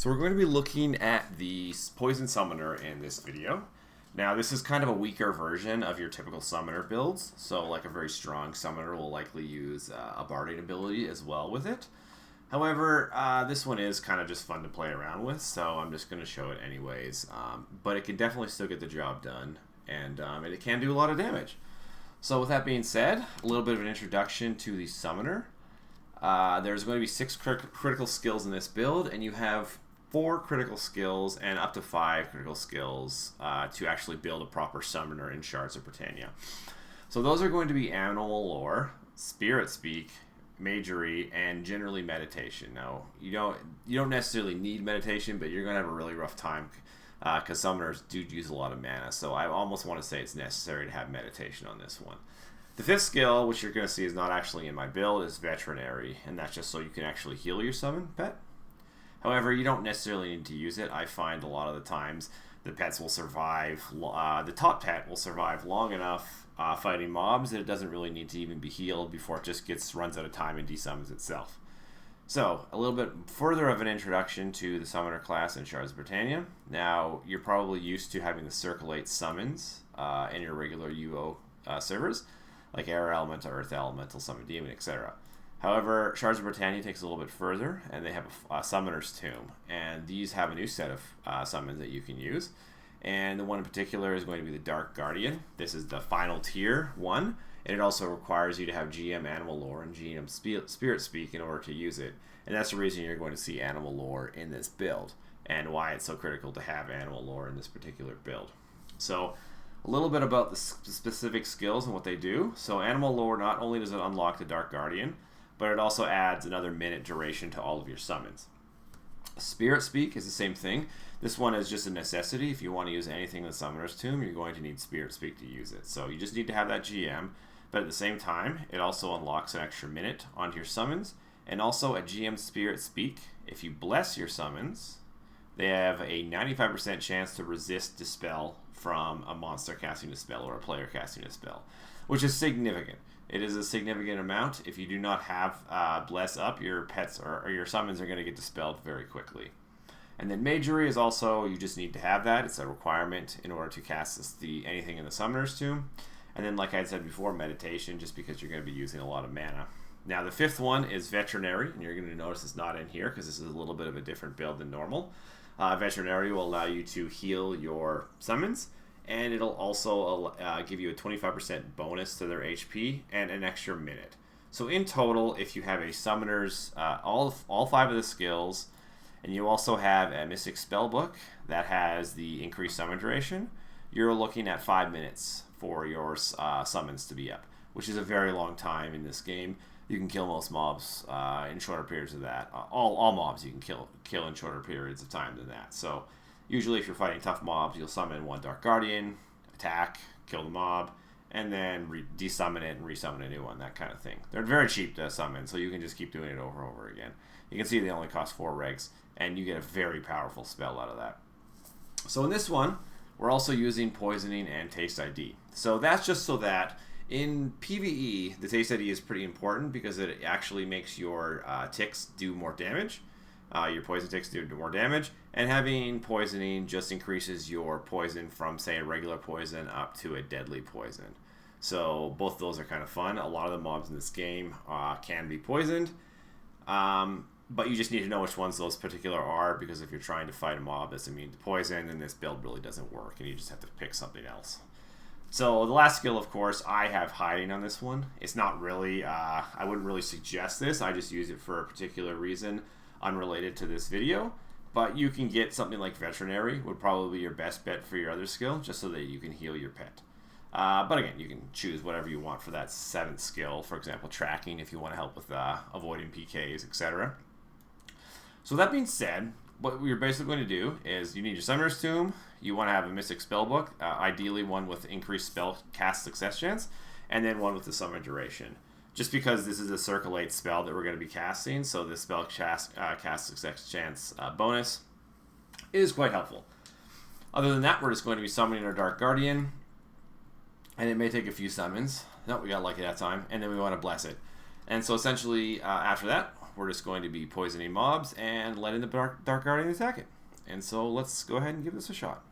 So we're going to be looking at the Poison Summoner in this video. Now this is kind of a weaker version of your typical summoner builds, so like a very strong summoner will likely use a barding ability as well with it. However, this one is kind of just fun to play around with, so I'm just going to show it anyways. But it can definitely still get the job done, and it can do a lot of damage. So with that being said, a little bit of an introduction to the summoner. There's going to be 6 critical skills in this build, and you have 4 critical skills and up to 5 critical skills to actually build a proper summoner in Shards of Britannia. So those are going to be Animal Lore, Spirit Speak, Magery, and generally Meditation. Now, you don't necessarily need Meditation, but you're going to have a really rough time because summoners do use a lot of mana, so I almost want to say it's necessary to have Meditation on this one. The 5th skill, which you're going to see is not actually in my build, is Veterinary, and that's just so you can actually heal your summon pet. However, you don't necessarily need to use it. I find a lot of the times the pets will survive, the top pet will survive long enough fighting mobs that it doesn't really need to even be healed before it just runs out of time and desummons itself. So, a little bit further of an introduction to the summoner class in Shards of Britannia. Now, you're probably used to having the circulate summons in your regular UO servers, like Air Elemental, Earth Elemental, Summon Demon, etc. However, Shards of Britannia takes a little bit further, and they have a Summoner's Tomb, and these have a new set of summons that you can use. And the one in particular is going to be the Dark Guardian. This is the final tier one, and it also requires you to have GM Animal Lore and GM Spirit Speak in order to use it. And that's the reason you're going to see Animal Lore in this build, and why it's so critical to have Animal Lore in this particular build. So, a little bit about the specific skills and what they do. So Animal Lore, not only does it unlock the Dark Guardian, but it also adds another minute duration to all of your summons. Spirit Speak is the same thing. This one is just a necessity. If you want to use anything in the Summoner's Tomb, you're going to need Spirit Speak to use it. So you just need to have that GM, but at the same time, it also unlocks an extra minute onto your summons. And also at GM Spirit Speak, if you bless your summons, they have a 95% chance to resist Dispel from a monster casting a spell or a player casting a spell, which is significant. It is a significant amount. If you do not have Bless up, your pets or your summons are going to get dispelled very quickly. And then Magery is also, you just need to have that. It's a requirement in order to cast anything in the Summoner's Tomb. And then, like I said before, Meditation, just because you're going to be using a lot of mana. Now, the 5th one is Veterinary, and you're going to notice it's not in here because this is a little bit of a different build than normal. Veterinary will allow you to heal your summons, and it'll also give you a 25% bonus to their HP and an extra minute. So in total, if you have a summoner's, all 5 of the skills, and you also have a Mystic Spellbook that has the increased summon duration, you're looking at 5 minutes for your summons to be up, which is a very long time in this game. You can kill most mobs in shorter periods of that. All mobs you can kill in shorter periods of time than that. So usually if you're fighting tough mobs, you'll summon one Dark Guardian, attack, kill the mob, and then desummon it and resummon a new one, that kind of thing. They're very cheap to summon, so you can just keep doing it over and over again. You can see they only cost 4 regs, and you get a very powerful spell out of that. So in this one, we're also using Poisoning and Taste ID. So that's just so that in PVE, the Taste ID is pretty important because it actually makes your ticks do more damage. Your poison ticks do more damage, and having Poisoning just increases your poison from, say, a regular poison up to a deadly poison. So both of those are kind of fun. A lot of the mobs in this game can be poisoned, but you just need to know which ones those particular are, because if you're trying to fight a mob that's immune to poison, then this build really doesn't work, and you just have to pick something else. So the last skill, of course, I have Hiding on this one. It's not really, I wouldn't really suggest this. I just use it for a particular reason unrelated to this video. But you can get something like Veterinary, would probably be your best bet for your other skill, just so that you can heal your pet. But again, you can choose whatever you want for that 7th skill. For example, Tracking if you want to help with avoiding PKs, etc. So that being said, what you're basically going to do is you need your Summoner's Tomb. You want to have a Mystic Spellbook, ideally one with increased spell cast success chance, and then one with the summon duration. Just because this is a Circulate spell that we're going to be casting, so the spell cast success chance bonus is quite helpful. Other than that, we're just going to be summoning our Dark Guardian, and it may take a few summons. No, we got lucky that time, and then we want to bless it. And so essentially, after that, we're just going to be poisoning mobs and letting the Dark Guardian attack it. And so let's go ahead and give this a shot.